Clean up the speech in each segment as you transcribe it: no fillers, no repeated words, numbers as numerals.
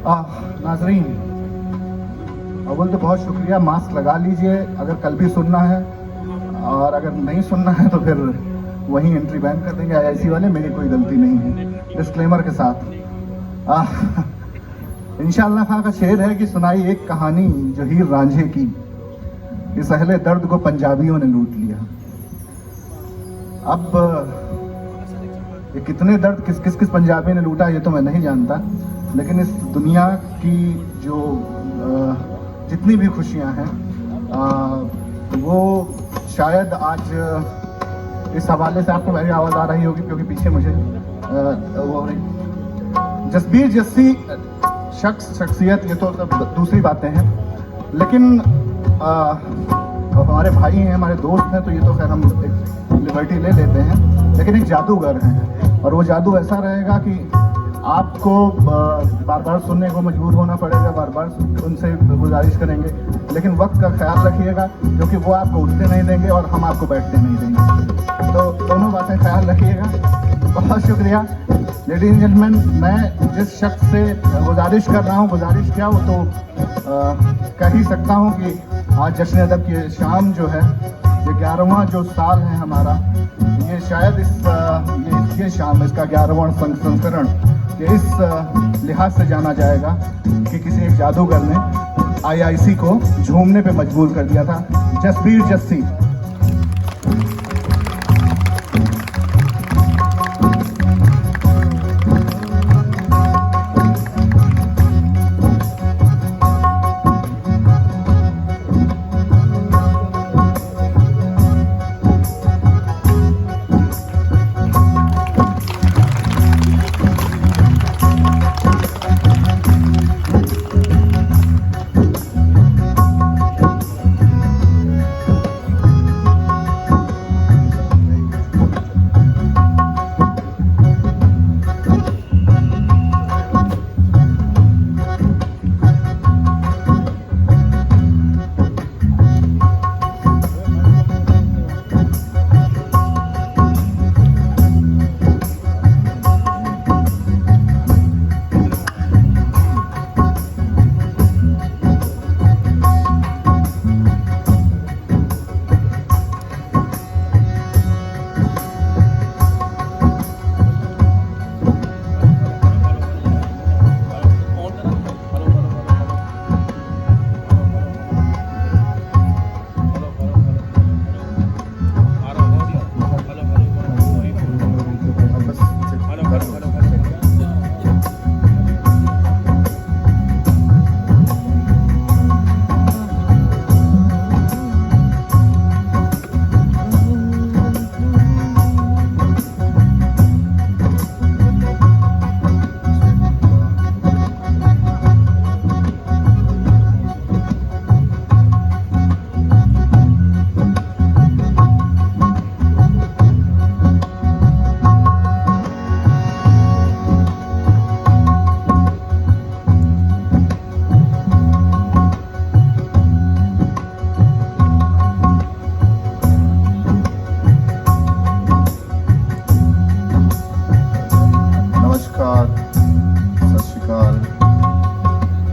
नाजरीन, अव्वल तो बहुत शुक्रिया। मास्क लगा लीजिए अगर कल भी सुनना है, और अगर नहीं सुनना है तो फिर वहीं एंट्री बैन कर देंगे आईआईसी वाले। मेरी कोई गलती नहीं है, डिस्क्लेमर के साथ। इंशाअल्लाह खां का शेर है कि सुनाई एक कहानी जो हीर रांझे की, इस अहले दर्द को पंजाबियों ने लूट लिया। अब ये कितने दर्द किस पंजाबी ने लूटा ये तो मैं नहीं जानता, लेकिन इस दुनिया की जो जितनी भी खुशियां हैं वो शायद आज इस हवाले से आपको मेरी आवाज़ आ रही होगी क्योंकि पीछे मुझे वो जसबीर जस्सी शख्सियत ये तो दूसरी बातें हैं, लेकिन हमारे भाई हैं, हमारे दोस्त हैं, तो ये तो खैर हम एक लिबर्टी ले लेते हैं, लेकिन एक जादूगर हैं और वो जादू ऐसा रहेगा कि आपको बार बार सुनने को मजबूर होना पड़ेगा, बार बार उनसे गुजारिश करेंगे, लेकिन वक्त का ख्याल रखिएगा क्योंकि वो आपको उठने नहीं देंगे और हम आपको बैठने नहीं देंगे। तो दोनों बातें ख्याल रखिएगा। बहुत शुक्रिया लेडीज एंड जेंटलमैन। मैं जिस शख्स से गुजारिश कर रहा हूँ, गुजारिश क्या वो तो कह ही सकता हूँ कि आज जश्न अदब की शाम जो है, ये 11वां जो साल है हमारा, ये शायद ये शाम इसका 11वां संस्करण ये इस लिहाज से जाना जाएगा कि किसी एक जादूगर ने आईआईसी को झूमने पे मजबूर कर दिया था। जसबीर जस्सी।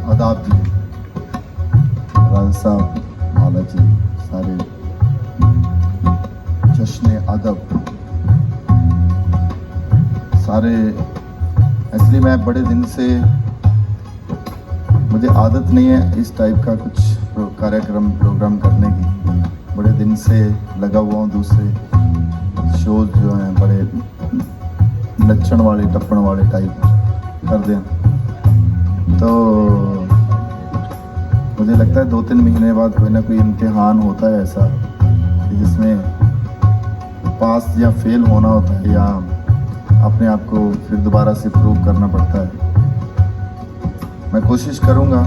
आदाब जी, राज साहब, माला जी, सारे जश्न अदब सारे। एक्चुअली मैं बड़े दिन से, मुझे आदत नहीं है इस टाइप का कुछ प्रोग्राम करने की। बड़े दिन से लगा हुआ हूँ दूसरे शोज जो हैं, बड़े नच्चण वाले टप्पण वाले टाइप कर दें, तो मुझे लगता है 2-3 महीने बाद कोई ना कोई इम्तिहान होता है ऐसा कि जिसमें पास या फेल होना होता है, या अपने आप को फिर दोबारा से प्रूव करना पड़ता है। मैं कोशिश करूँगा।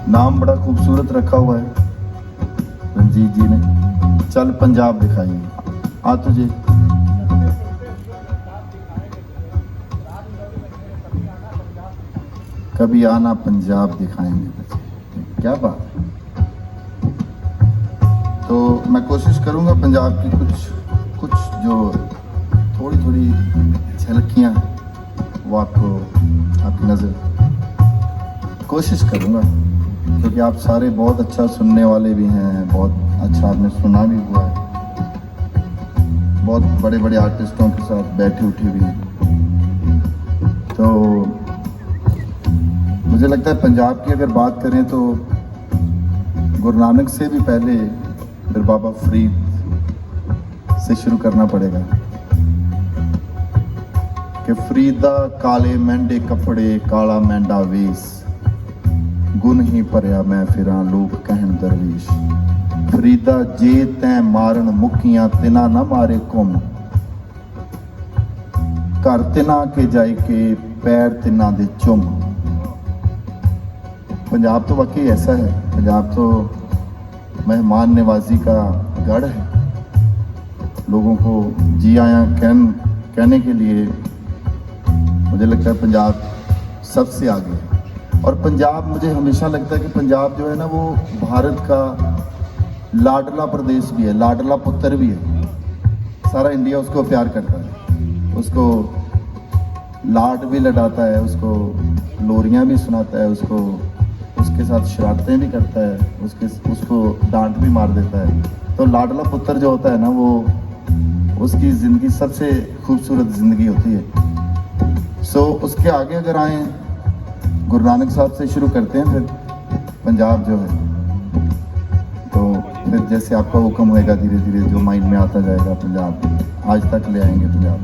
नाम बड़ा खूबसूरत रखा हुआ है रंजीत जी ने, चल पंजाब दिखाइए। आ तुझे कभी आना पंजाब दिखाएंगे बच्चे। क्या बात है। तो मैं कोशिश करूंगा पंजाब की कुछ जो थोड़ी झलकियां वो आपको नज़र कोशिश करूँगा, क्योंकि आप सारे बहुत अच्छा सुनने वाले भी हैं, बहुत अच्छा आपने सुना भी हुआ है, बहुत बड़े बड़े आर्टिस्टों के साथ बैठे उठे भी हैं। तो मुझे लगता है पंजाब की अगर बात करें तो गुरु नानक से भी पहले फिर बाबा फरीद से शुरू करना पड़ेगा कि फरीदा काले मेंढे कपड़े काला मेंढा वेस, गुण ही भरिया मैं फिरां लोक कहन दरवेश। फरीदा जे तैं मारन मुखियां तिना न मारे घुम, घर तिना के जाए के पैर तिना दे चुम। पंजाब तो वाकई ऐसा है, पंजाब तो मेहमान नवाजी का गढ़ है। लोगों को जी आया कहने के लिए मुझे लगता है पंजाब सबसे आगे है। और पंजाब, मुझे हमेशा लगता है कि पंजाब जो है ना वो भारत का लाडला प्रदेश भी है, लाडला पुत्र भी है। सारा इंडिया उसको प्यार करता है, उसको लाड भी लड़ाता है, उसको लोरियां भी सुनाता है, उसके साथ शरारतें भी करता है, उसको डांट भी मार देता है। तो लाडला पुत्र जो होता है ना वो उसकी ज़िंदगी सबसे खूबसूरत ज़िंदगी होती है। सो उसके आगे अगर आए गुरु नानक साहब से शुरू करते हैं, फिर पंजाब जो है तो फिर जैसे आपका हुक्म होएगा धीरे धीरे जो माइंड में आता जाएगा पंजाब आज तक ले आएंगे पंजाब।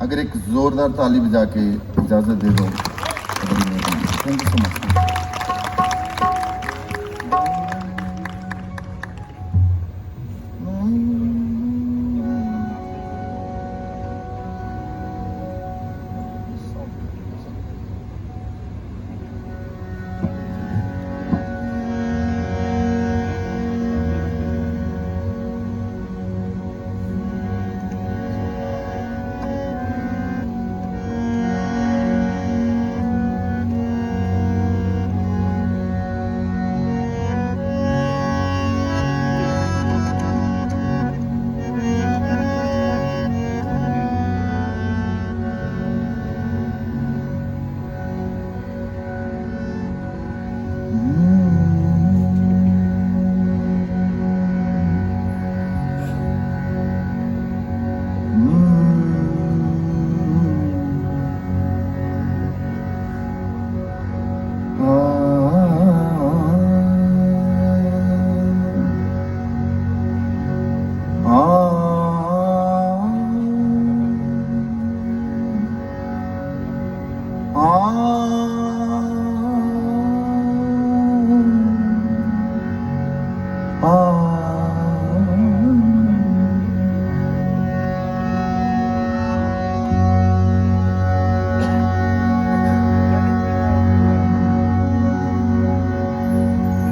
अगर एक जोरदार ताली बजा के इजाज़त दे दो। Thank you so much.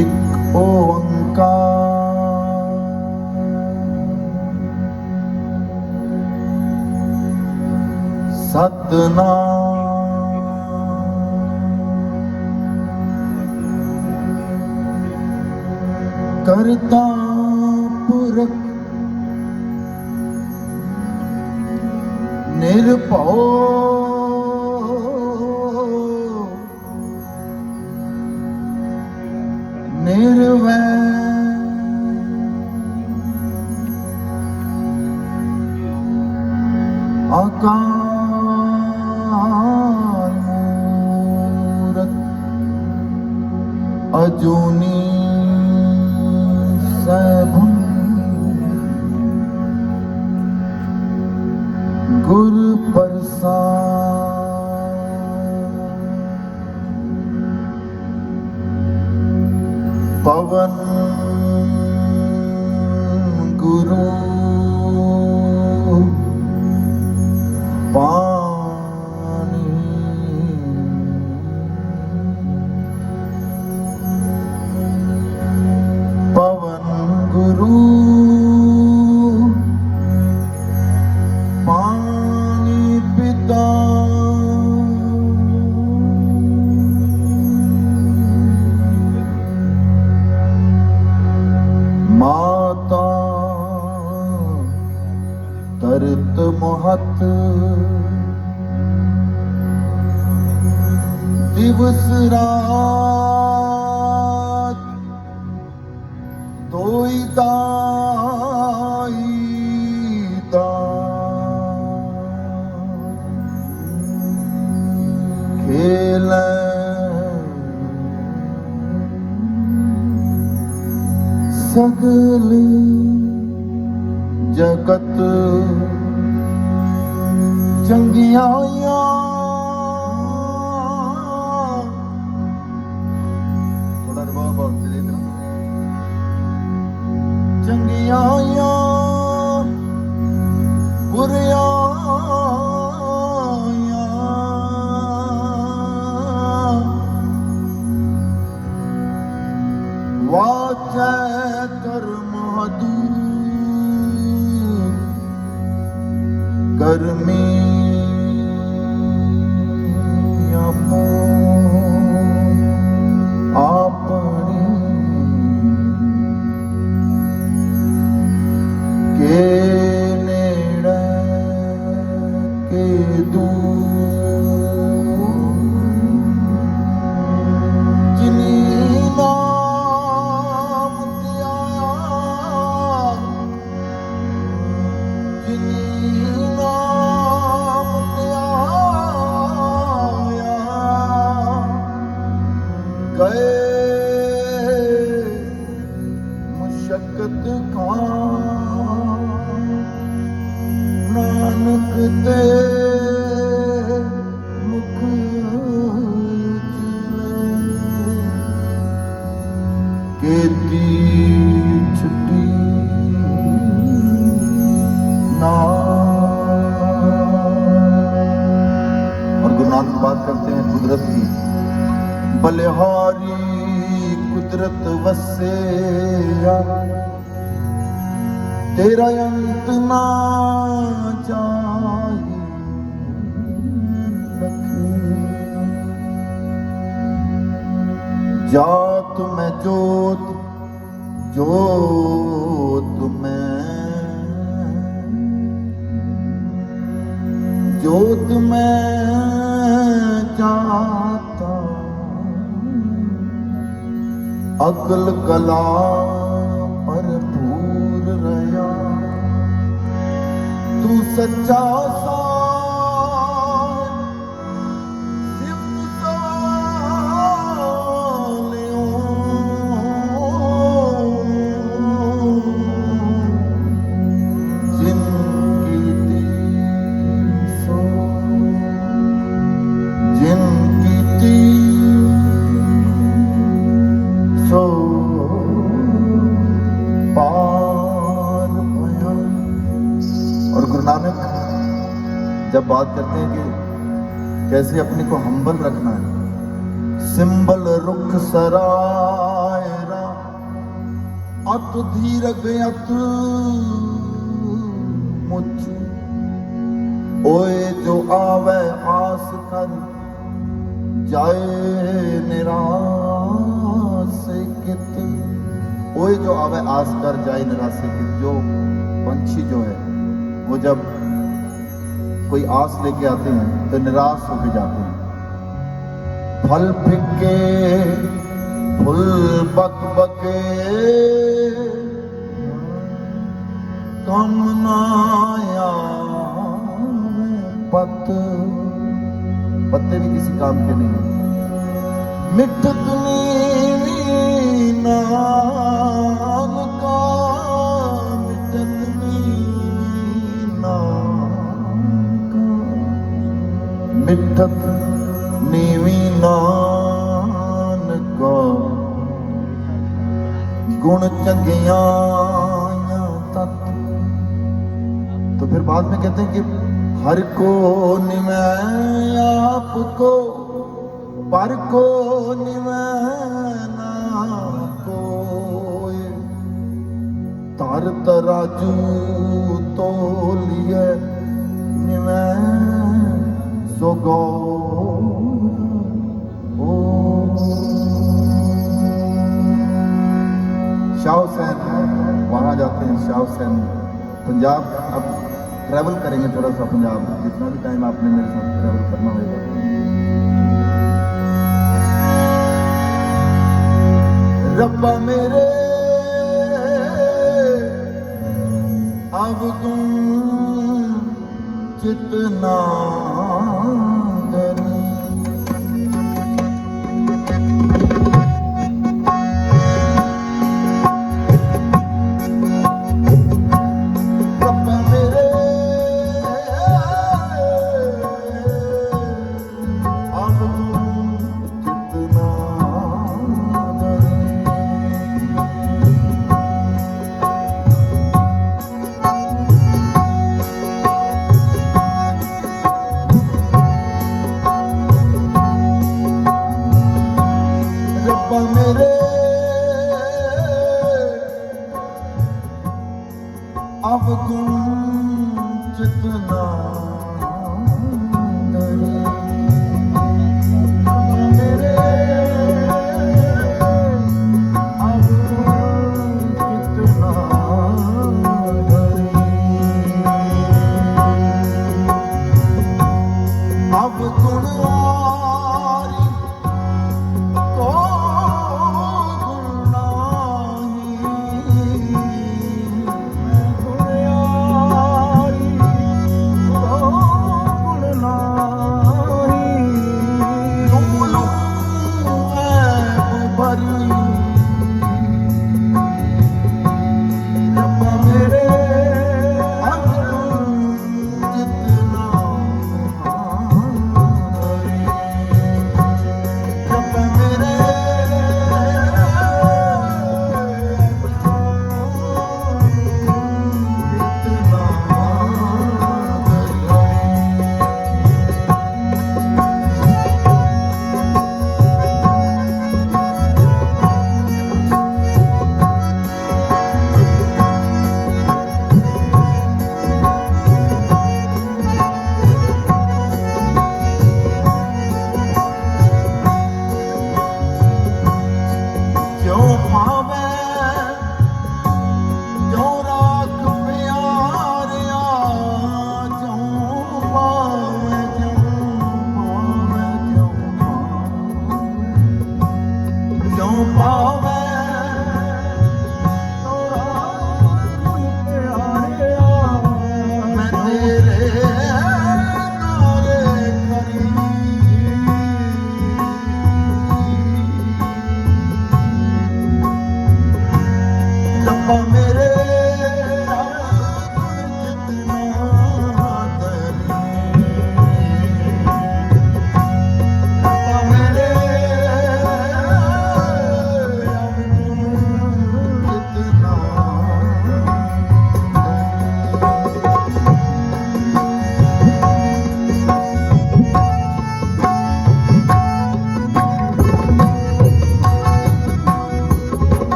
एक ओंकार सतनाम करता पुरख निर्भव निर्वैर अकाल मूरत अजूनी सैभं गुरु प्रसाद पवन गुरु पानी पवन गुरु पानी पिता माता करत मोहत दिवस रात दोई दाई खेल सगल जगत चंगियाया थोड़ा रिवर्ब और धीरे धीरे चंगियाया बुरिया वाचा कर्म दूर कर्मी आपनी के नेड़े के दूर जिनी नाम त्याया जिनी नाम त्याया गए मुशक्कत का नानक ते मुख केती छुट्टी ना। और गुरु नानक बात करते हैं कुदरत की, बलिहारी कुदरत वसे तेरा अंत ना जाए जात में जोत जोत में जोत में जाता अकल कला भरपूर रहा तू सच्चा सा जब बात करते हैं कि कैसे अपने को हम्बल रखना है, सिंबल रुख सरायरा अत धीरग अत मुझ ओए जो आवे आस कर जाए निराश कित ओए जो आवे आस कर जाए निराश कित। जो पंछी जो है वो जब कोई आस लेके आते हैं तो निराश होके जाते हैं। फल फिके फूल बक बके कम नाया पत्ते भी किसी काम के नहीं है। मिठत नीवी नाम का मिठत नीवी नाम मिठत नीवी नानक गुण चंगिया तत्। तो फिर बाद में कहते हैं कि हर को निमै आपको पर को निमै ना कोय तार तराजू तो लिए निमै सो गो शाह हुसैन वहाँ जाते हैं। शाह हुसैन पंजाब, अब ट्रैवल करेंगे थोड़ा सा पंजाब, जितना भी टाइम आपने मेरे साथ ट्रैवल करना होगा। रब्बा मेरे अब तुम जितना धनी, रब्बा मेरे अब तुम जितना मेरे अब तुम जितना मेरे अब जितना अब गुण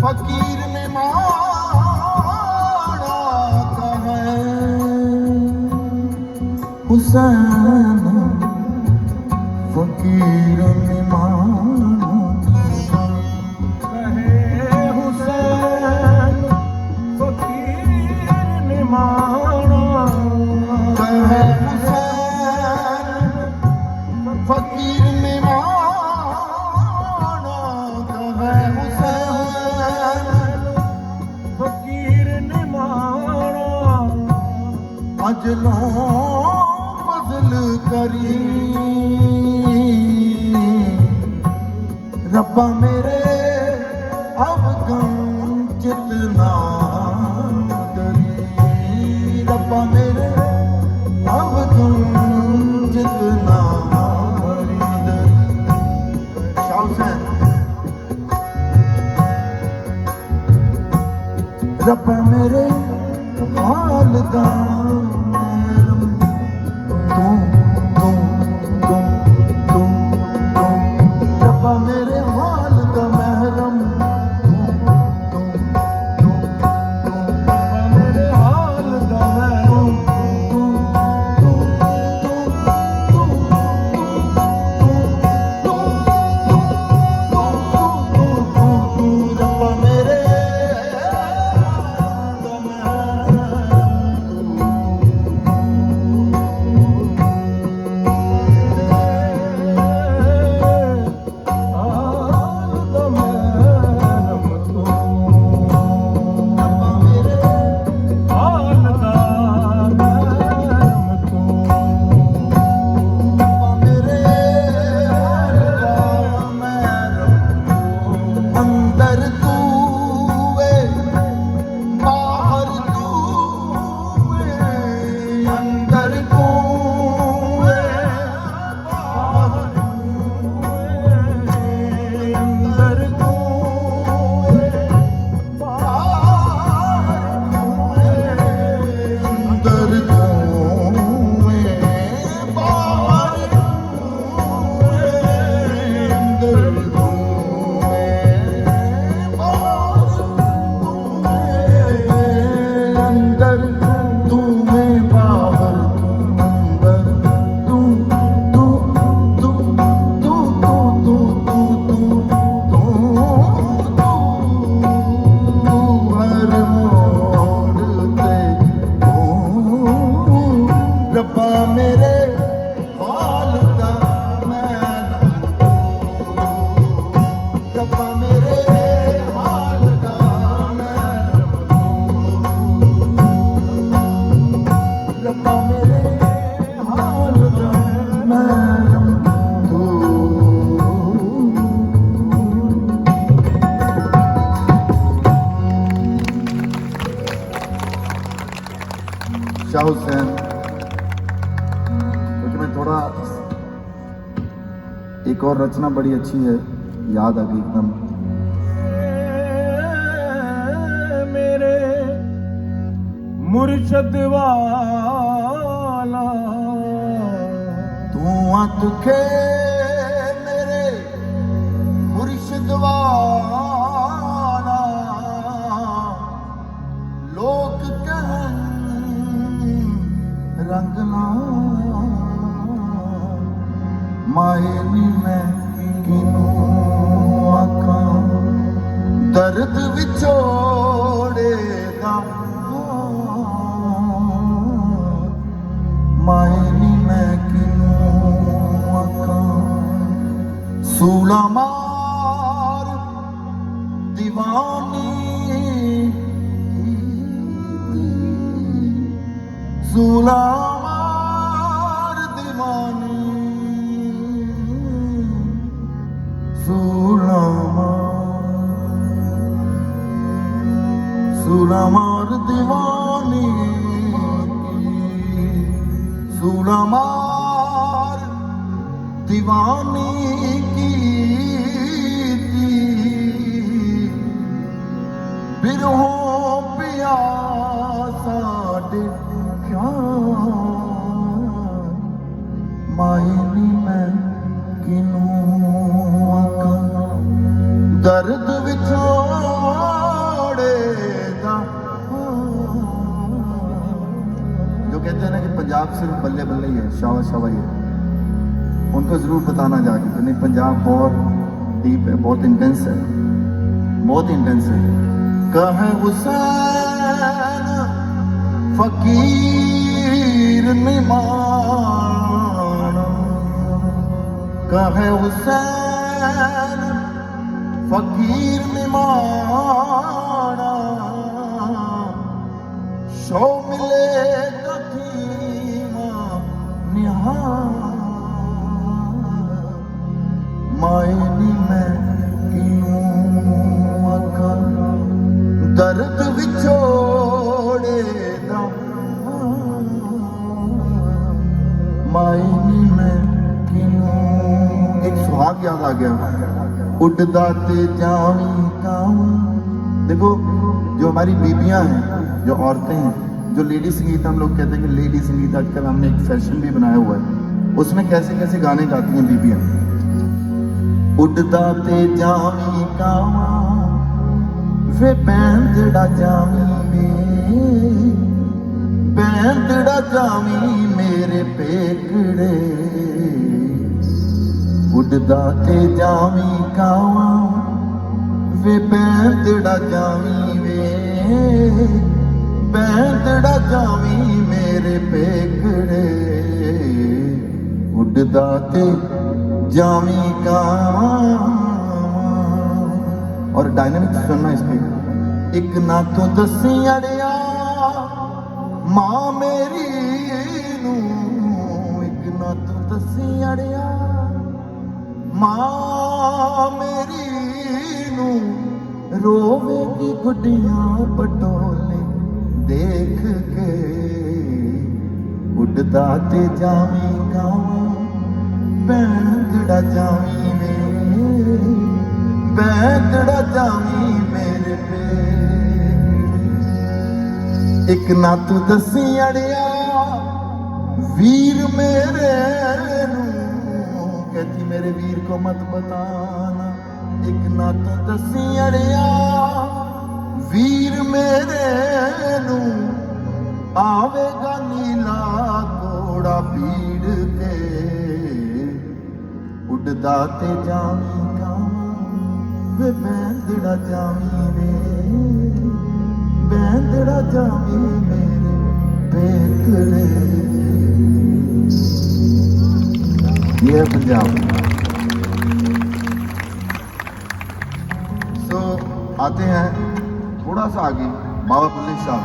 फकीर ने मारा कहे हुसैन, फकीर ने मारा कहे हुसैन, फकीर ने मारा कहे हुसैन, फकीर ने मारा कहे हुसैन, फकीर ने मारा अजलों फजल करी रब्बा मेरे अब गम जितना डरी, रब्बा मेरे अब गम जितना डरी। शाह हुसैन रब्बा मेरे हाल दा शाह हुसैन, क्योंकि मैं थोड़ा एक और रचना बड़ी अच्छी है, याद आ गई एकदम। मेरे मुर्शद वाला तू तुखे मेरे मुर्शिद वाला, लोग कहन रंगना माए नी मैं किनू आखां, दर्द विछोड़े दा माए नी मैं किनू आखां, सूला मार दीवानी सूला मार दीवानी, सूला मार दीवानी, सूला मार दीवानी की बिरहों पिया साडे मायनी मैं किनू आखां, दर्द विछोड़े दा। जो कहते हैं ना कि पंजाब सिर्फ बल्ले बल्ले ही है, शावा शावा ही है, उनको जरूर बताना जाके कि नहीं, पंजाब बहुत डीप है, बहुत इंटेंस है, बहुत इंटेंस है। कहे हुसैन फकीर निमाना, कहे हुसैन फकीर निमाना, शो मिले कथीमा निहार, मायनी मैं किनू आखां, दर्द विछोड़े दा मायनी मैं किनू। एक सुहाग याद आ गया, उड़दा ते जावी कावा। देखो जो हमारी बीबियां हैं, जो औरतें हैं, जो लेडी संगीत हम लोग कहते हैं कि लेडी संगीत आजकल हमने एक फैशन भी बनाया हुआ है, उसमें कैसे कैसे गाने गाती हैं बीबियां। उड़दा ते जावी कावा वे बैंदड़ा जावी वे, बैंदड़ा जावी मेरे पेकड़े, उड़दा ते जावी कावा वे बैंदड़ा जावी वे, बैंदड़ा जावी मेरे पेकड़े, उड़दा ते जावी कावा। और डायनामिक्स सुनना इसके, एक ना तो दसी अड़िया मां मेरी नू, एक ना तो दसी अड़िया मां मेरी नू, रोवेगी गुड्डियां पटोले देख के, उड़दा ते जावी गावा बैंदड़ा जावी वे, बैंदड़ा जावी मेरे पे। एक ना तू दसी अड़िया वीर मेरे नू, कहती मेरे वीर को मत बताना। एक ना तू दसी अड़िया वीर मेरे नू, आवेगा नीला घोड़ा भीड़ के, उड़दा ते जावी वे बैंदड़ा जावी वे, बैंदड़ा जावी मेरे पेकड़े। ये है पंजाब। तो आते हैं थोड़ा सा आगे, बाबा बुल्ले शाह।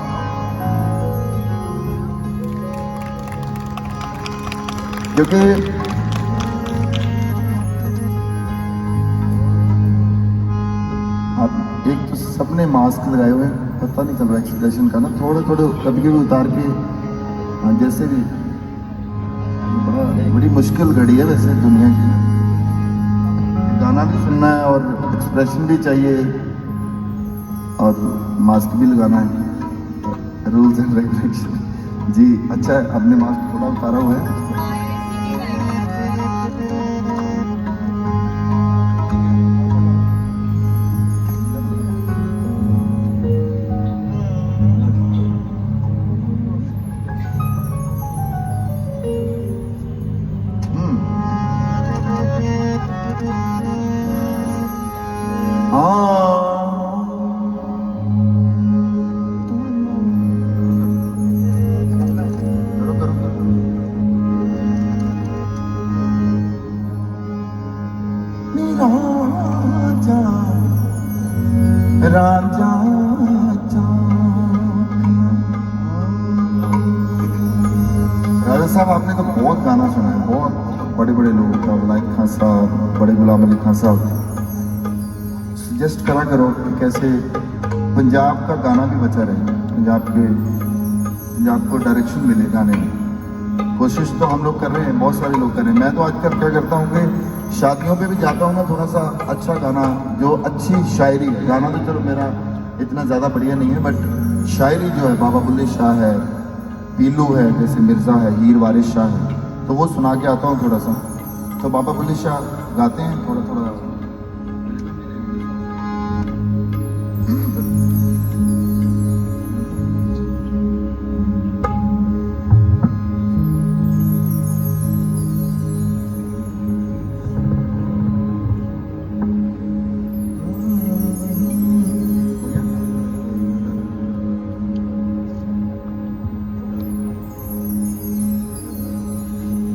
क्योंकि आप एक तो सबने मास्क लगाए हुए हैं, पता नहीं चल रहा एक्सप्रेशन का ना, थोड़े थोड़े कभी कभी उतार के हाँ, जैसे भी बड़ी मुश्किल घड़ी है वैसे दुनिया की। गाना भी सुनना है और एक्सप्रेशन भी चाहिए और मास्क भी लगाना है, रूल्स एंड रेगुलेशन। जी अच्छा है, आपने मास्क थोड़ा उतारा हुआ है। राजा राजा साहब, आपने तो बहुत गाना सुना है, बहुत बड़े बड़े लोगों का, वलायत खान साहब, बड़े गुलाम अली खान साहब। सजेस्ट करा करो कि कैसे पंजाब का गाना भी बचा रहे, पंजाब को डायरेक्शन मिले गाने में। कोशिश तो हम लोग कर रहे हैं, बहुत सारे लोग कर रहे हैं। मैं तो आजकल क्या करता हूँ कि शादियों पे भी जाता हूँ ना, थोड़ा सा अच्छा गाना, जो अच्छी शायरी, गाना तो चलो मेरा इतना ज़्यादा बढ़िया नहीं है, बट शायरी जो है, बाबा बुल्ले शाह है, पीलू है, जैसे मिर्ज़ा है, हीर वारिस शाह है, तो वो सुना के आता हूँ थोड़ा सा। तो बाबा बुल्ले शाह गाते हैं थोड़ा थोड़ा।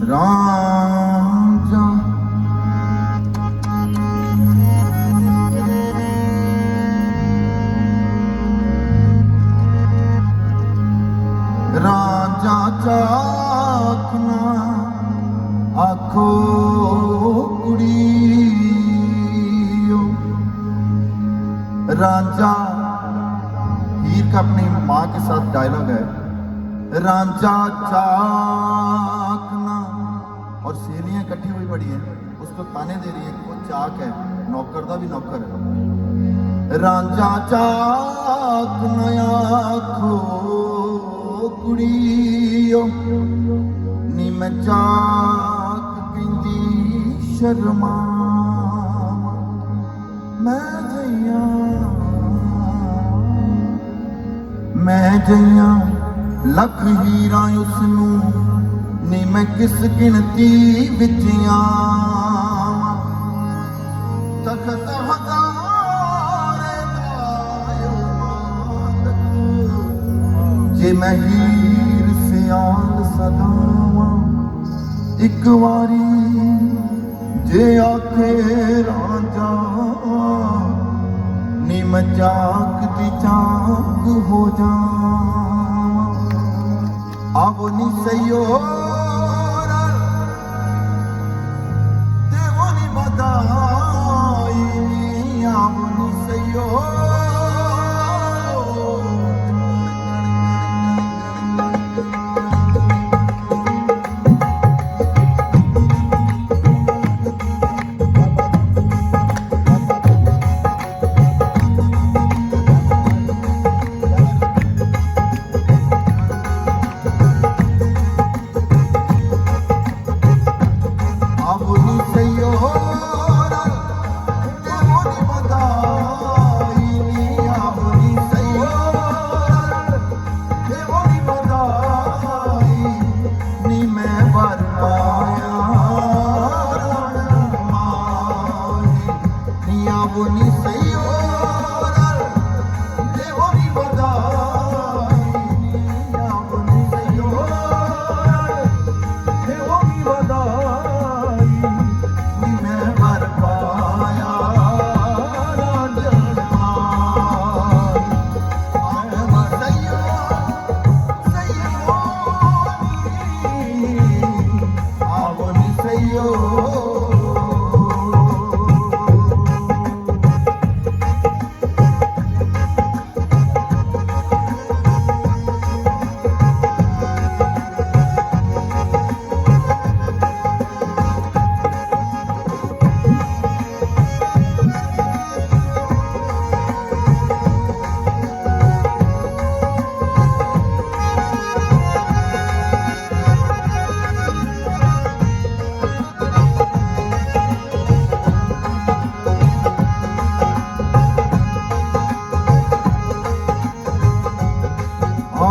राजा राजा चाखना आखो कुड़ियो। राजा हीर का अपनी माँ के साथ डायलॉग है, राजा चाकना, और सहेलियां इकट्ठी हुई पड़ी है, उसको ताने दे रही है कि वो चाक है, नौकर दा भी नौकर है। राजा चाकना आखो कुड़ियो, नी मैं चाक पिंदी शर्मा, मैं जइया लख हीरा उसनू, नी मैं किस गिनती विच आवां। तखत हज़ारे दा मादक, जे मैं हीर सियाल सदावां। एक वारी जे आखे राजा, नी मैं चाक दी चाक हो जावां। आवो नी सयो देवो नी बधाई, आवो नी सयो।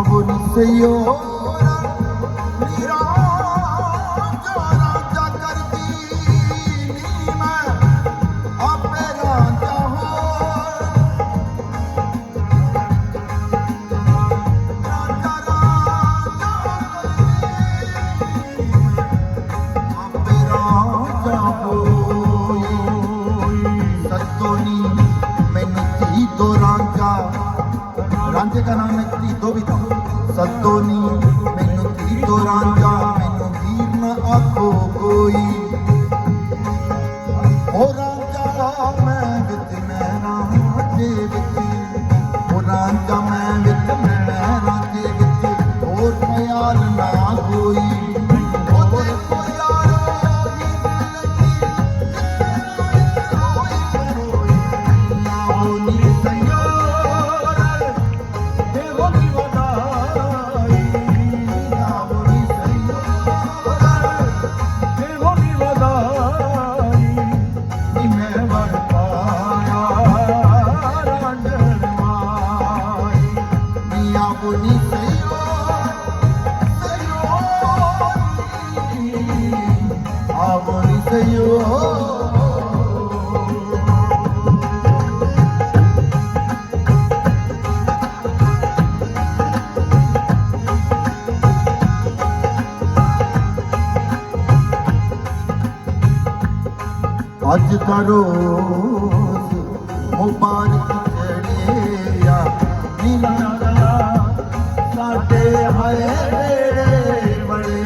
आवनी सयोरा नीरा जो राजा करदी नी मैं आपे राजा हो राजा राजा आपे राजा हो सतोनी मैनू धी तो राजा रांझे का नाम है तीतो भी था सतोनी मैनू तीतो रांझा मैनू वीर न आखो कोई ओ रांझा मैं विच नैना दे विच ओ रांझा मैं विच नैना दे विच और ख्याल ना कोई ओ देखो यारो अज दा रोज मुबारक चढ़िया नीला साडे हाय बेड़े बड़े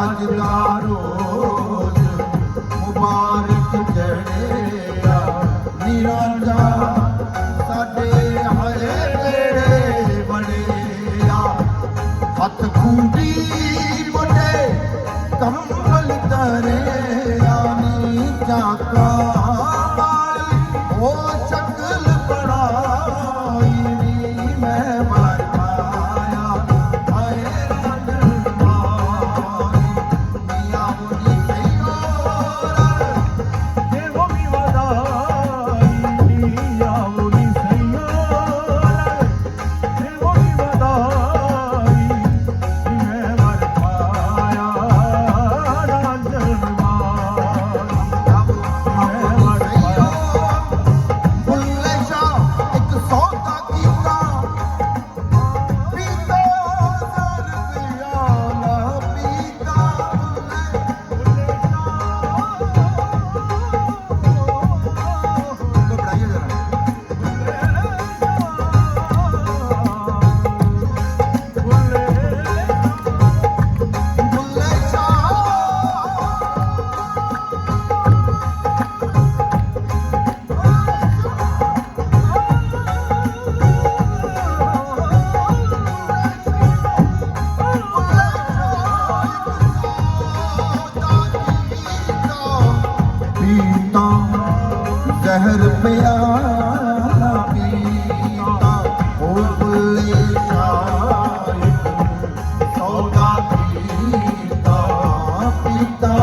अज दा रोज मुबारक चढ़िया नीला साडे हाय बेड़े बड़े हथ खूंडी मोटे कंबल तरे जाका वो शक्ल बनाई मैं मर पाया आए मियां मुनी सैयोरा ये वो भी वदाई मियां मुनी सैयोरा ये वो भी वदाई मैं मर पाया जहर प्याला पीता ओ बुल्ले शाह सौदा पीता पीता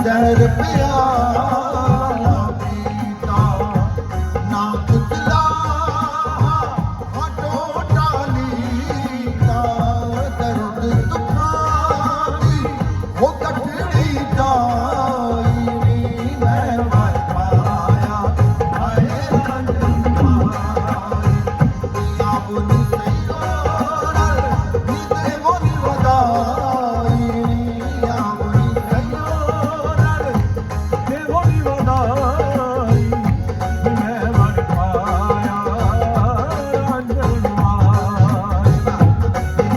जहर प्याला पीता ना कुतला हटो डालीता दर्द दुखानी वो कटड़ी जाई मैं मर पाया आए मियां मुनी सैयोरा नीते मोनी वदाई मियां मुनी सैयोरा ये मोनी वदाई मैं मर पाया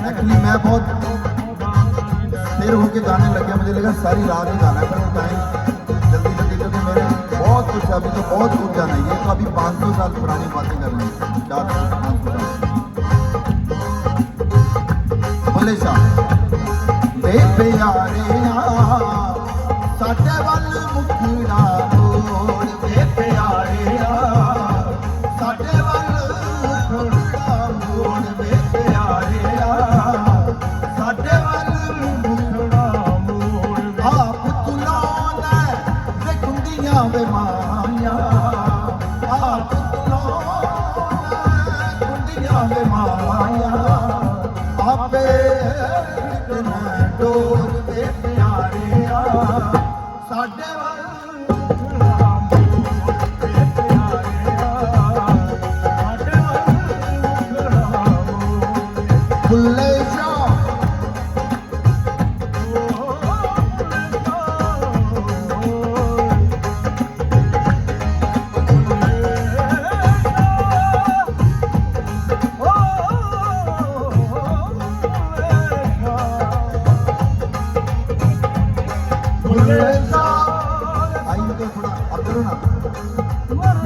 एक्चुअली मैं बहुत देर होके गाने लगे मुझे लगा सारी रात ही गाना है पर टाइम जल्दी जल्दी क्योंकि मेरे बहुत कुछ है अभी तो बहुत कुछ जाना है ये तो अभी 500 साल पुरानी बातें कर रहे हैं 400 बोले शाह बे प्यारे साडे वल मुखड़ा मोड़ बे प्यारे साडे वल मुखड़ा मोड़ बे प्यारे साडे वल मुखड़ा मोड़ आप तुलाना ते कुंडियां वे माया आप तुलाना कुंडियां आवे माया आपे इतना डोर दे प्यारे साडे बुल्ले शाह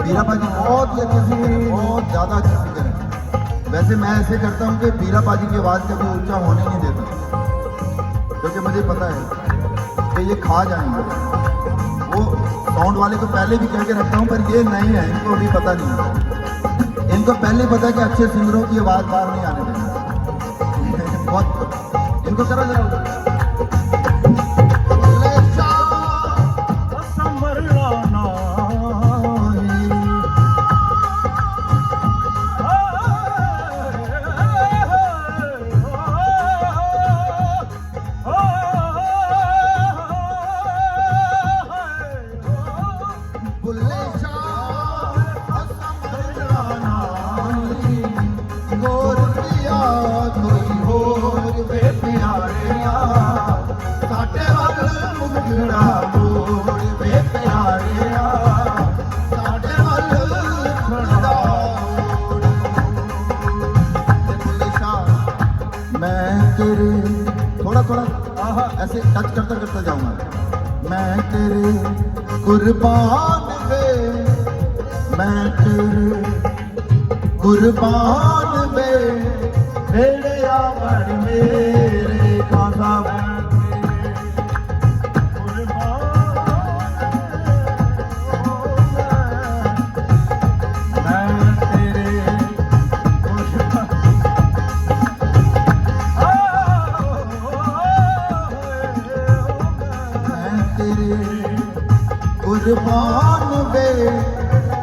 बीरा पाजी बहुत ही अच्छे सिंगर है, बहुत ज़्यादा अच्छे सिंगर है। वैसे मैं ऐसे करता हूँ कि बीरा पाजी की आवाज़ कभी ऊंचा होने नहीं देता, क्योंकि मुझे पता है कि ये खा जाएंगे। वो साउंड वाले को पहले भी कह के रखता हूँ, पर ये नहीं है, इनको अभी पता नहीं है। इनको पहले पता है कि अच्छे सिंगरों की आवाज़ बाहर नहीं आने देनी। बहुत इनको करो जरा थोड़ा थोड़ा ऐसे टच करता करता जाऊंगा। मैं तेरे कुर्बान वे, मैं तेरे कुर्बान वे, मेरे आवर मेरे खासा कुर्बान वे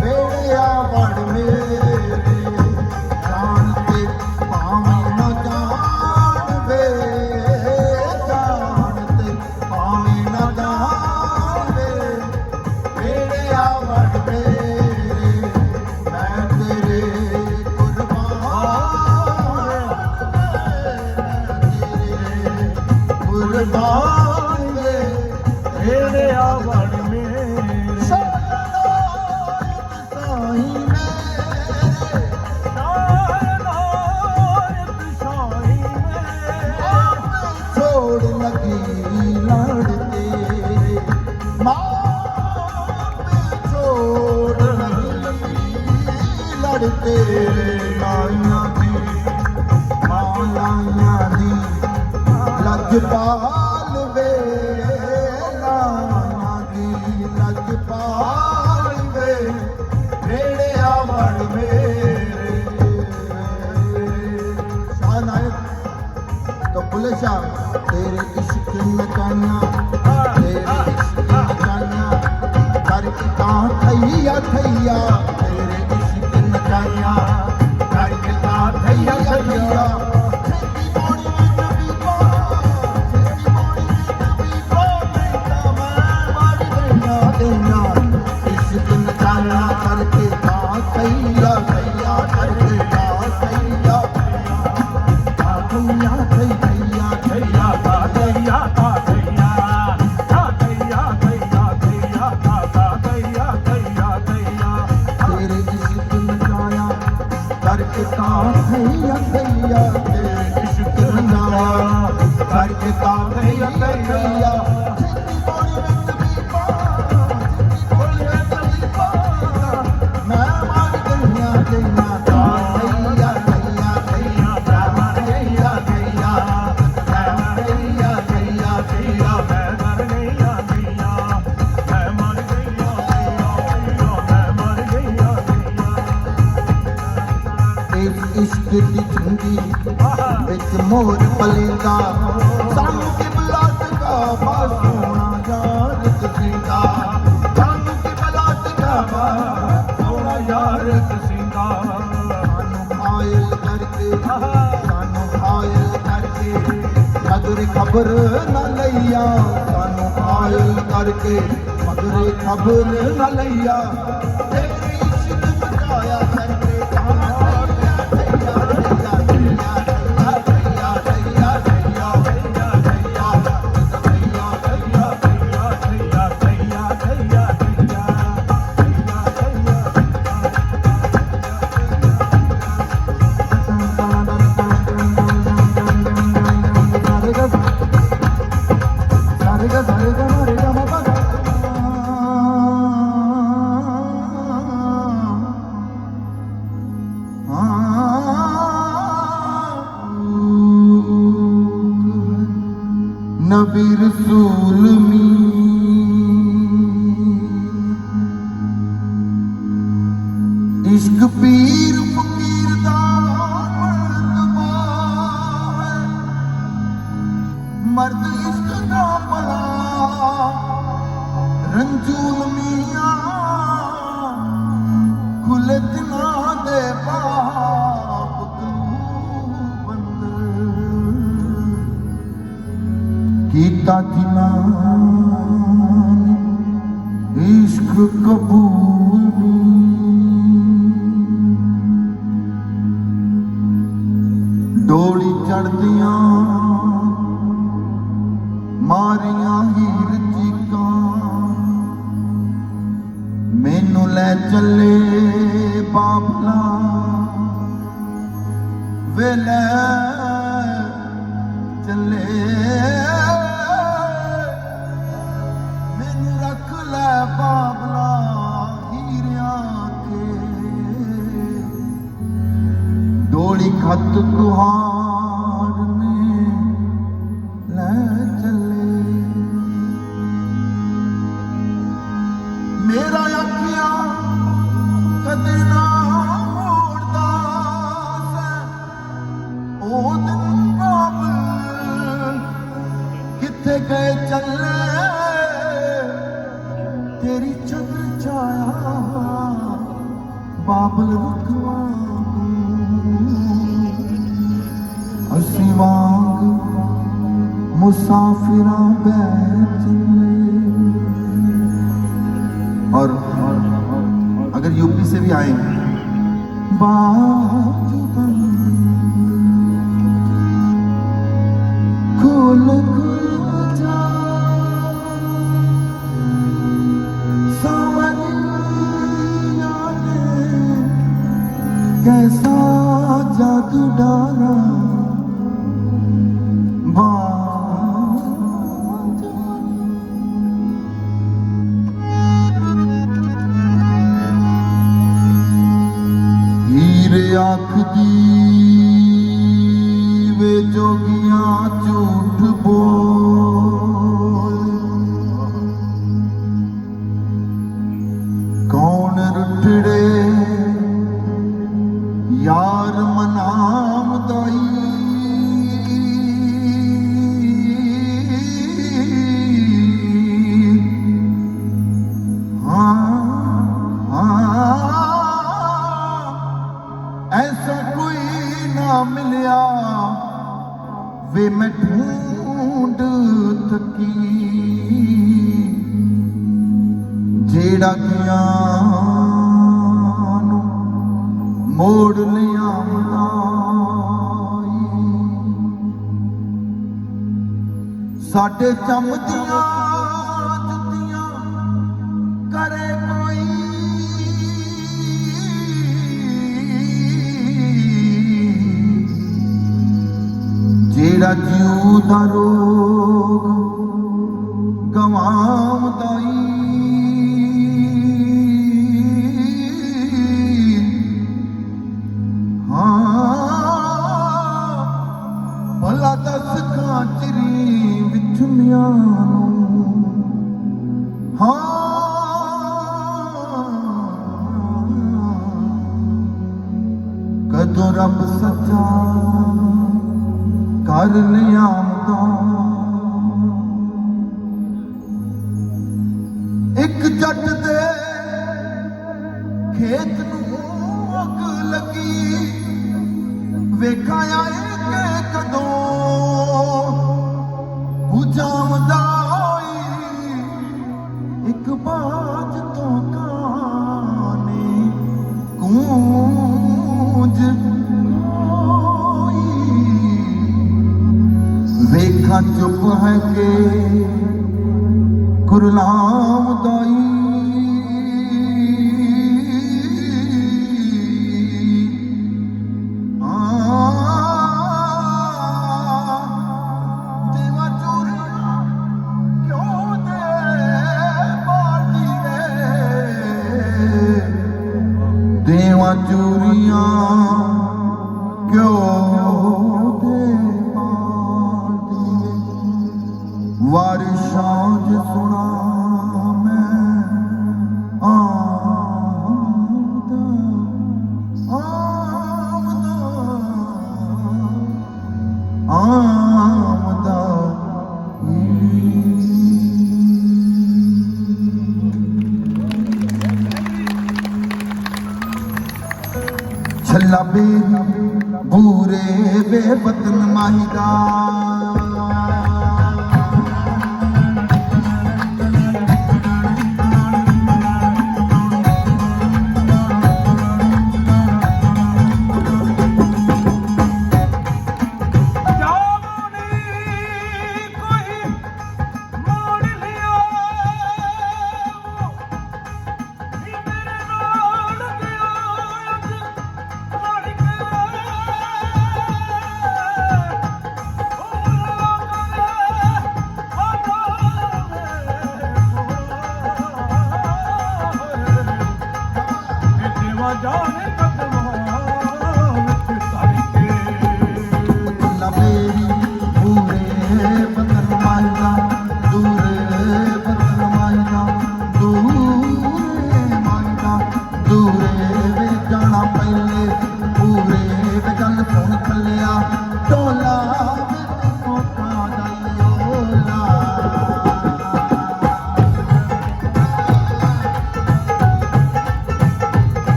मेरे आवर मेरे जान के पावे न जान वे, जानते पावे न जान वे मेरे आवर मेरे, मैं तेरे कुर्बान वे मेरे आवर तेरे लाइया दी लाइया दी लजपाल वे, लाइया दी लजपाल वे मेरे आवर मेरे। शाह नायक तो बुल्ले शाह तेरे इश्क नचाना, तेरे इश्क नचाना करके कहाँ थैया थैया, तेरे इश्क नचाया करके कहाँ थैया थैया। इश्क नचाया करके कहाँ थैया थैया, करके कहाँ थैया थैया थैया थैया थैया करके कहाँ थैया थैया, तेरे इश्क नचाया करके कहाँ थैया थैया। मैं मार गईया गईया थैया थैया थैया थैया थैया थैया थैया थैया मैं मर गईया गईया, मैं मर गईया गईया, मैं मर गईया गईया। इश्क दी झुंडी विच मोर पलेंदा, सानू किबला का सोना यार कसीदा, सानू किबला का सोना यार कसीदा। सानू आयल मगर खबर न लैया सानू घायल करके मगर खबर न लैया तेरी इश्क बचाया करके नबी रसूल मी इश्क पीर फकीर दा मर्तबा है मर्द इश्क दा भला रंजूल मियां खुले दिना दे बाप तू कीता जिन्हां ने इश्क कबूल डोली चढ़दियां मारियां हीर चीकां मैनू लै चले बाबला वे लै चले मैनू रख लै बाबला हीरिया के डोली खत कुहार ने लै चले मेरा अखिया कदे ना मोड़दा सै ओ दिन बाबल किथे गए चले तेरी छत्र छाया बाबल रुकवा असी वांग मुसाफिरां बैठ और अगर यूपी से भी आए खुल खुल जा सावरिया ने कैसा जादू डाला आखदी वे जोगियां झूठ बोल कौन रुठड़े यार मनाम दाई ऐसा कोई ना मिलिया वे मैं ढूंढ थकी जेड़ा किया मोड़ लिया साडे चमदियां जुतियां करे कोई जेड़ा जीव दा रोग गवावदाई भला दस कांचरी विचुमिया कदों रब सच्चा कर लिया एक जट दे खेत नूं अग लगी वेखाया के कदों बाज तो काने गूंज कोई वेखा चुप है के गुरनाम दाई देवा चूरियां क्यों दे वारिशां ज सुना मैं आमदा आमदा आमदा छल्ला बे बूरे बे वतन माहिदा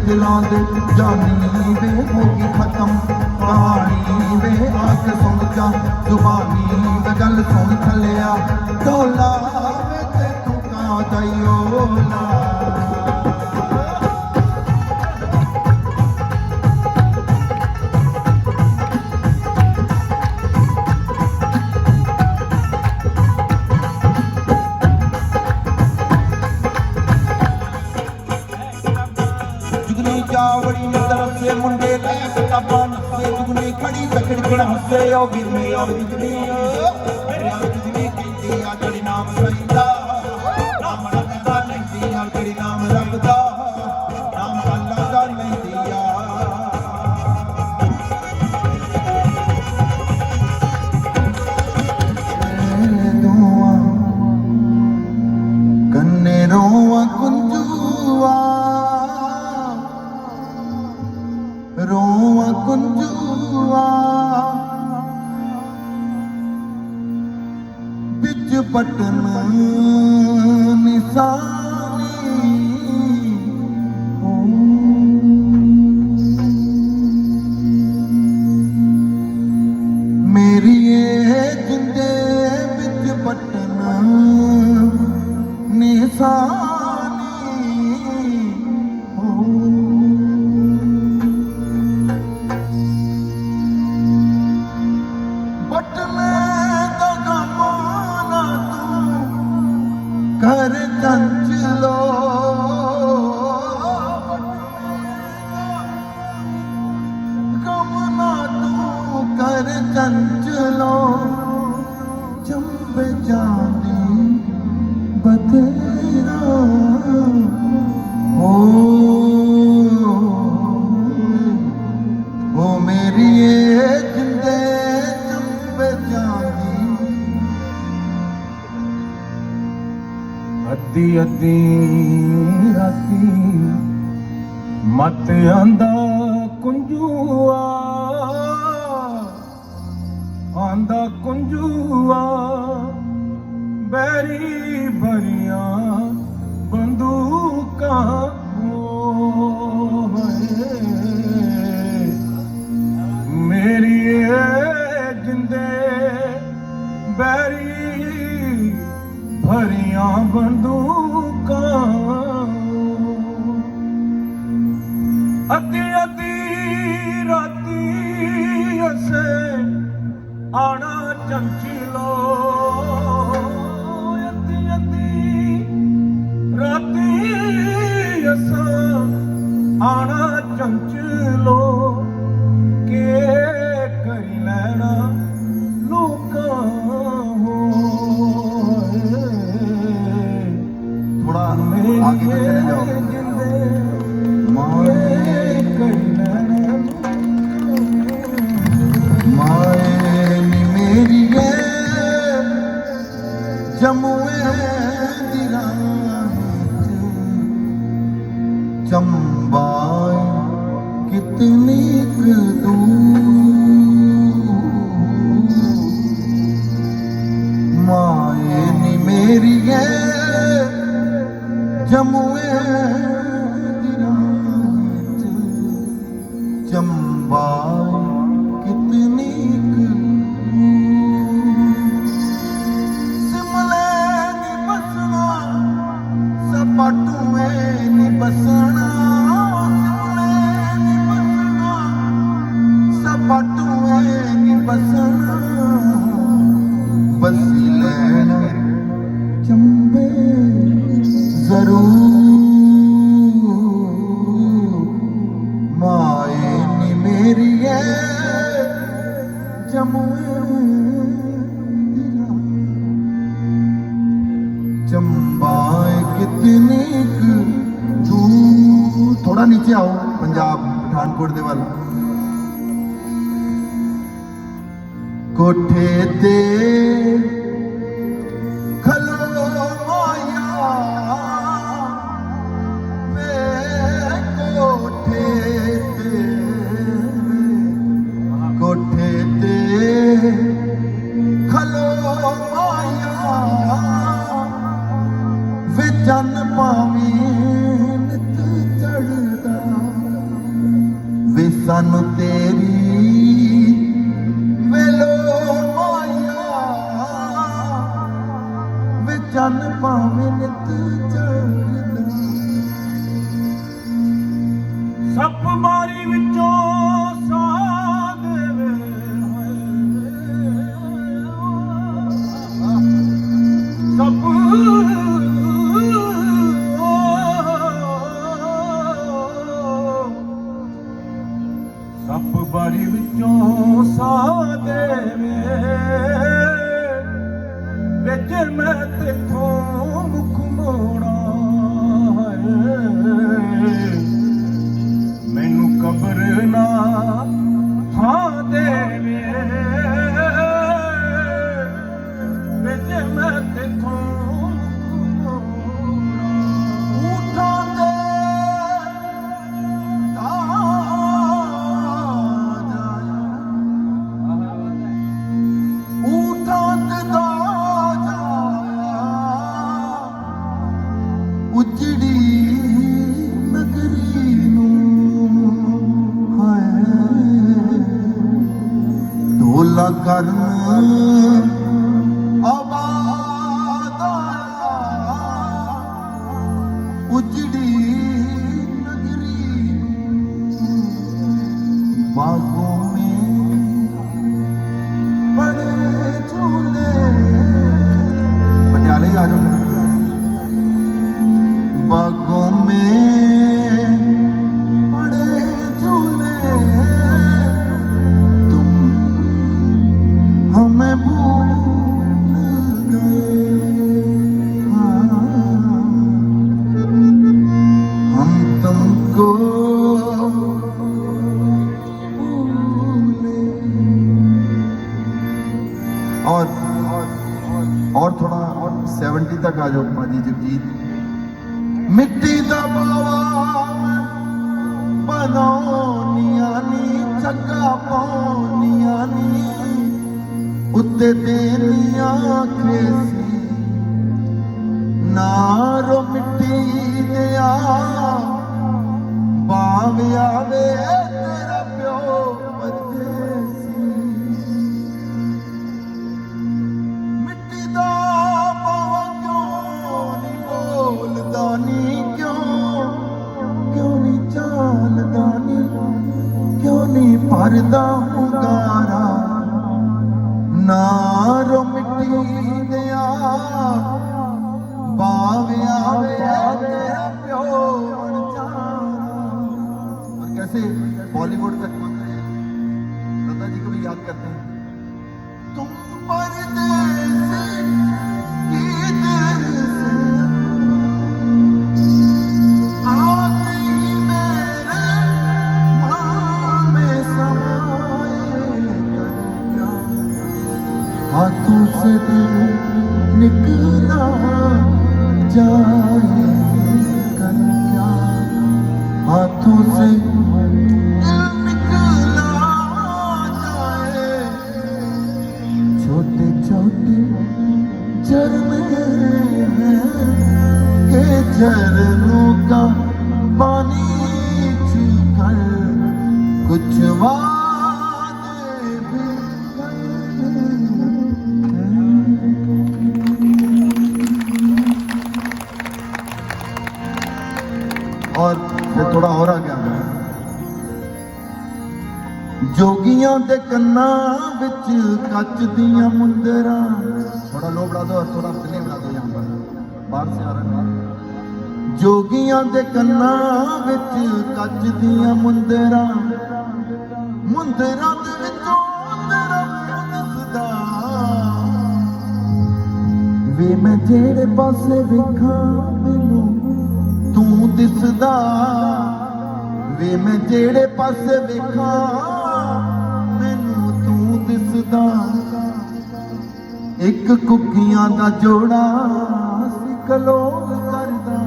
दिलां दे जानी वे होगी खत्म कहानी वे आके सुन जा जुबानी वे गल सुन थलिया डोला वे ते तू का जाइयोला चावड़ी ने तरफ से मुंडे ले किताबां से दुगनी खड़ी तकड़कड़ हंसे ओ गिरने ओ बिजली बिजली कहती आ जड़ी नाम सईदा नाम रखदा नहीं आ जड़ी नाम रखदा नाम अल्लाह दा नहीं दिया दुआ कन्ने रोवा कुंजुआ रोवा कुंजुआ बिच पटन निशानी मेरी जिंदे बिच पटन निशानी कर चंचलो कमना तू कर चंचलो चंब जाने बतेरा ओ मेरी जिंदे चंब जाने अद्धी अद्धी राती मत आंदा कुंजुआ आंदा कुंजुआ बैरी भरिया बंदूकां मेरी जिंदे बैरी भरिया बंदूकां अद्धी अद्धी राती असे आना चंचलो अद्धी अद्धी राती असा आना चंचलो के करी लैना लोकां थोड़ा आगे को चले जाओ। माए नी मेरी है जमुए दी राह चंबा कितनी दूर माए नी मेरी है जमुए दी राह चंबा कितनी सिमले नी बसना सपाटुए नी बसना सिमले नी बसना सपाटुए नी बसना बसी लेना चंबे जरूर माए नी मेरी है जमुए चंबाए कितनी दूर थोड़ा नीचे आओ पंजाब पठानकोट दे वाल कोठे ते खलो माया वे कोठे ते खलो माया वे चन पावी नित चढ़दा वे सानू तेरी वेलो माया वे चन पावी नित चढ़दा सप मारी विचों साह देवे सप सप बारी विचों साह देवे विच मैं तेथों मुख मोड़ा मैनू कब्र ना थां देवे विच मैं तेथों ऊठां ते उजड़ी नगरी ढोला करन आबाद उजड़ी नगरी बागों में बड़े झूले पटियाले आ जाओ। बागों में बड़े झूले तुम हमें भूल गए हम तुमको भूल 70 तक आ जाओ भाजी जगजीत। मिट्टी दा बावा बनानिया नी चक्का पानिया नी उत्ते देनिया खेसी नारो मिट्टी दिया बावे आवे तेरा प्यो परदेसी। मिट्टी दा बावा क्यों नी बोलदा नी क्यों नी चालदा नी क्यों नी भरदा हुंगारा नारो मिट्टी दिया बावे आवे तेरा प्यो और कैसे बॉलीवुड तक पहुंच रहे हैं। लता जी को भी याद करते हैं। तुम परदेसी किधर से आते ही मेरे माँ में समाए क्या हाथों से दिल निकला जाए कर क्या हाथों से दिल निकला जाए। छोटे छोटे झरने हैं के झरनों का पानी छूकर कुछ वादे भी और फिर थोड़ा और आ गया। जोगियां दे कन्ना विच कच दियां मुंदरा थोड़ा लो बढ़ा दो और थोड़ा डिले बढ़ा दो यहाँ पर बाहर से आ रहा है। जोगियां दे कन्ना विच कच दियां मुंदरा मुंदरा दे विचों तेरा दसदा वे मैं जेड़े पासे वेखां मैनू तू दिसदा वे मैं जेड़े पासे वेखां मैनू तू दिसदा। एक कुक्कियां दा जोड़ा सी कलोल करदा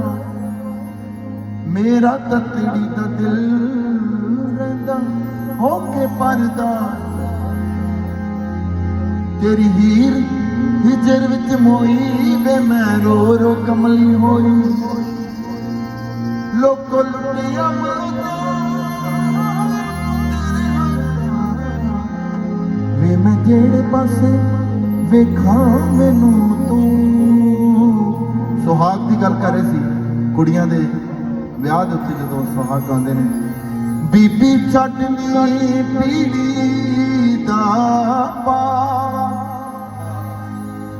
मेरा ततड़ी दा दिल रहिंदा होके परदा। तेरी हीर हिजर विच मोई वे मैं रो रो कमली होई लोको लुटिया वे मैं जेड़े पासे वेखां मैनू तू। सुहाग की गल कर रहे सी कुड़ियां दे विआह दे उत्ते जदों सुहाग गांदे ने बीबी छड्डनी पीड़ी दा पावा।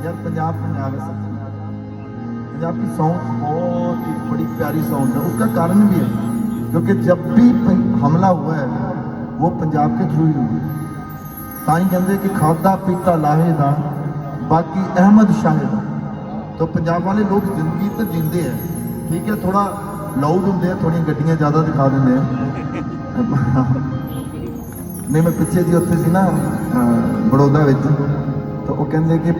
यार पंजाब पंजाब है पंजाब की सॉन्ग बहुत ही बड़ी प्यारी सॉन्ग है। उसका कारण भी है क्योंकि जब भी हमला हुआ है वो पंजाब के थ्रू ही हुआ। ताई कहते कि खादा पीता लाहेदा बाकी अहमद शाहिदा। तो पंजाब वाले लोग जिंदगी तो जींदे हैं ठीक है थोड़ा लाउड होंगे थोड़ी गड्डियां ज़्यादा दिखा देंगे नहीं मैं पिछे जी उत्थे सी ना बड़ौदा विच तो वो कहते कि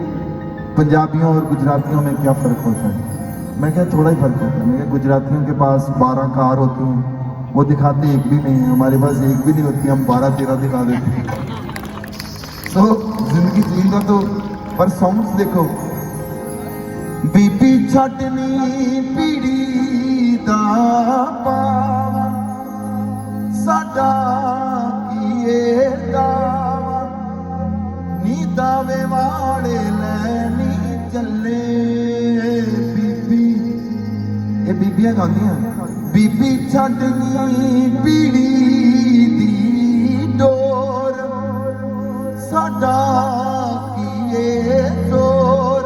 पंजाबियों और गुजरातियों में क्या फ़र्क होता है। मैं क्या थोड़ा ही फ़र्क होता है। मैं क्या गुजरातियों के पास 12 कार होती हैं वो दिखाते एक भी नहीं है हमारे पास एक भी नहीं होती हम 12-13 दिखा देते हैं। तो जिंदगी जींदा तो पर सॉन्ग्स देखो बीबी छड्डनी पीड़ी दा पावा साडा कीए दावा नी दावे वाले लैनी चले। बीबी ये बीबियां गांदियां बीबी छड्डनी पीड़ी दी डोर साडा कीए जोर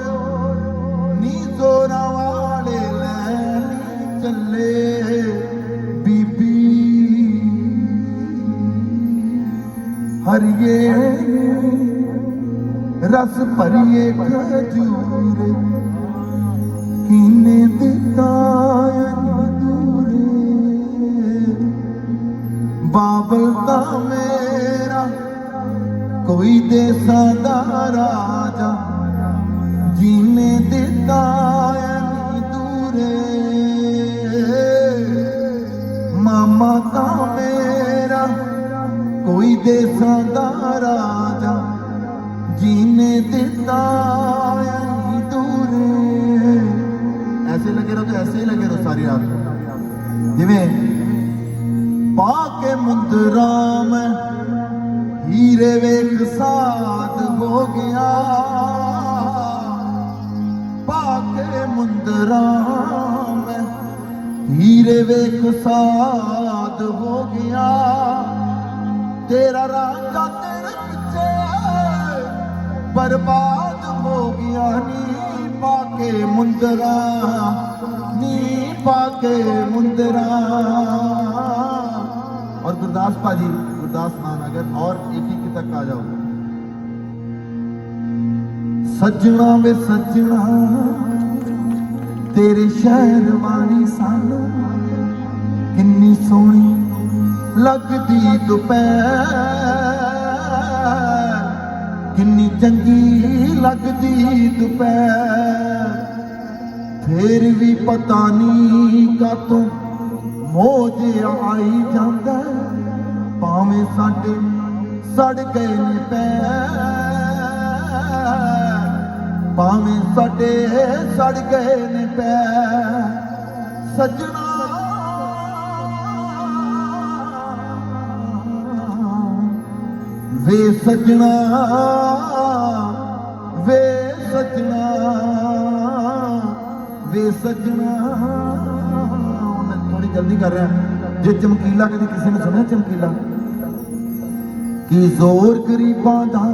नी जोरा वाले लैनी चले। बीबी हरिए रस भरिए खजूर किने दिता दूरे बाबल दा मेरा कोई देसा दा राजा जीने देता ऐनी दूरे मामा का मेरा कोई देसा दा राजा जीने देता ऐनी दूरे। ऐसे लगे रहो तो ऐसे ही लगे रहो सारी रात जिवें पाके मुंदरा में हीरे वेख साध हो गया पाके मुंदरा में हीरे वेख साध हो गया तेरा राजा तेरे पीछे बर्बाद हो गया नी पाके मुंदरा नी पाके मुंदरा। और गुरदास पाजी गुरदास मान अगर और एक ही तक आ जाओ सजना वे सजना तेरे शहर वाली सानू किन्नी सोहनी लगदी दोपहर किन्नी चंगी लगदी दोपहर फिर भी पता नहीं कातों मोजे आई जांदा भावें साडे सड़ गए ने पैर भावें साडे सड़ गए ने पैर सजना वे सजना वे सजना वे सजना। थोड़ी जल्दी कर रहे हैं जे चमकीला कभी किसी ने सुना चमकीला कि जोर गरीबां दा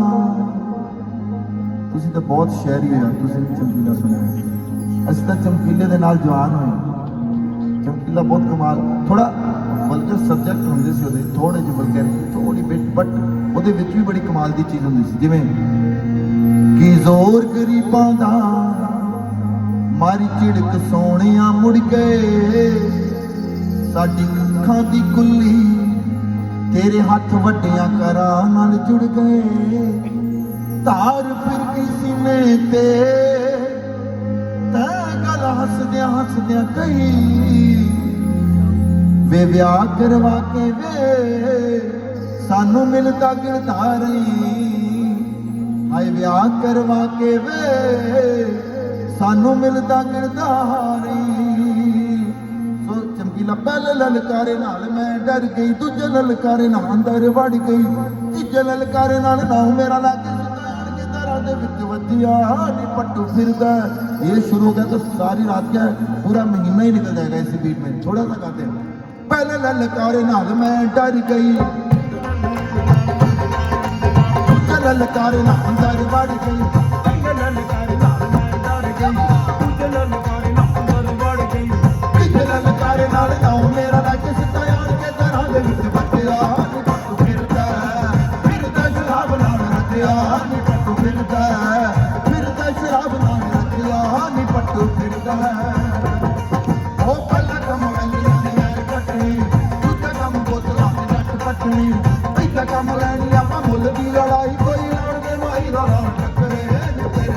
तुसी तो बहुत शहरी हो तुसी चमकीला सुना असि तो चमकीले दे नाल जवान होए चमकीला बहुत कमाल थोड़ा वल्गर सब्जेक्ट होंदे सी ओदे थोड़े ਜਿਹੇ वल्गर थोड़ी बिट बट ओदे विच भी बड़ी कमाल दी चीज होंदी सी जिवें कि जोर गरीबां दा मारी चिड़क सोहणिया मुड़ गए साडी अखां दी कुल्ली तेरे हाथ वड्डियां करां नाल जुड़ गए धार फिर किसी ने ते गल हसदियां कही वे ब्याह करवा के वे सानू मिलता गिरता रही हाय ब्याह करवा के वे सानू मिलता गिरदा रही। सो चमकीला पहले ललकारे नाल मैं डर गई दूजे ललकारे नाल अंदर वड़ गई तीजे ललकारे नाल नाऊ मेरा लागे सितार के दरां दे विच वधिया नी पट्टू फिरदा। ये शुरू हो गया तो सारी रात क्या पूरा महीना ही निकल जाएगा इसी बीट में थोड़ा सा गाते हैं। पहले ललकारे नाल मैं डर गई दूजे ललकारे नाल अंदर वड़ गई पहले ललकारे ललकारे नाल नाऊ मेरा लागे सितार के दरां दे विच वधिया नी पट्टू फिरदा फिरदा शराब नाल रखिया नी पट्टू फिरदा फिरदा शराब नाल रखिया नी पट्टू फिरदा। ओ पहला कम वाली ने कटनी दूजा कम बोतलां दे जट पटनी तीजा कम लैनी आपां मुੱਲ दी लड़ाई कोई लड़ दे माई दा टकरे तेरे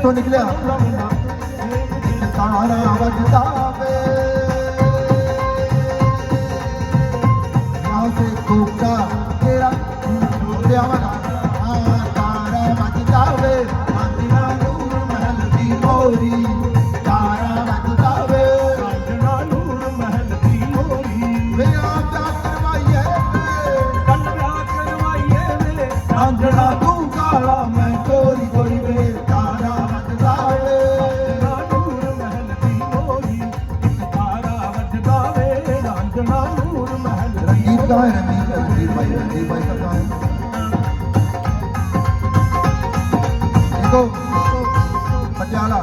तो निकलिया तारा बजदा वे यहाँ से कोका तेरा तारा बजदा वे आंजना नूर महल दी मोरी तारा बजदा वे आंजना नूर महल दी मोरी वे आप करवाइए वे आंजना तू काला मैं चोरी चोरी वे तारा का है रणदीप भाई का कहाँ है देखो पटियाला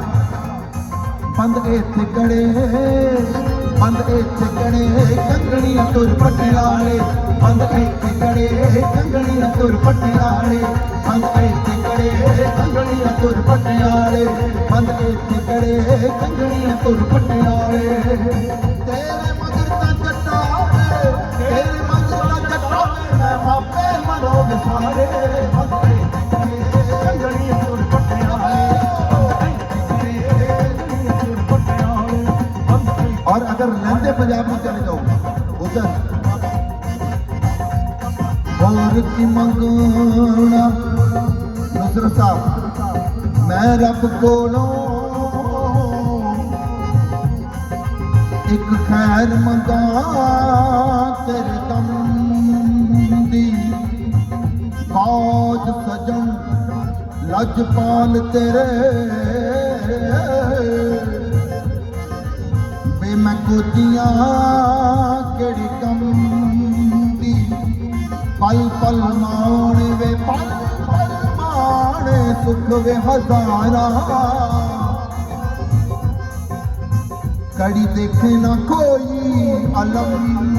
बंद इत्थे गड़े कंगणियां तुर पटियाले बंद इत्थे गड़े कंगणियां तुर पटियाले बंद इत्थे गड़े कंगणियां तुर पटियाले बंद इत्थे गड़े कंगणियां तुर पटियाले तेरे मगर ता जट्टा तेरे मगर ता जट्टा मैं मापे मनोग सारे चले जाओ उधर। और की मंगना नुसरत साहब, मैं रब कोलों एक खैर मंगा तेरे दम दी, फौज सजन लजपाल तेरे बे मैं कोतियां केड़ी कम दी, पल पल माण वे पल पल माण सुख वे हजारा, कड़ी देखे ना कोई अलम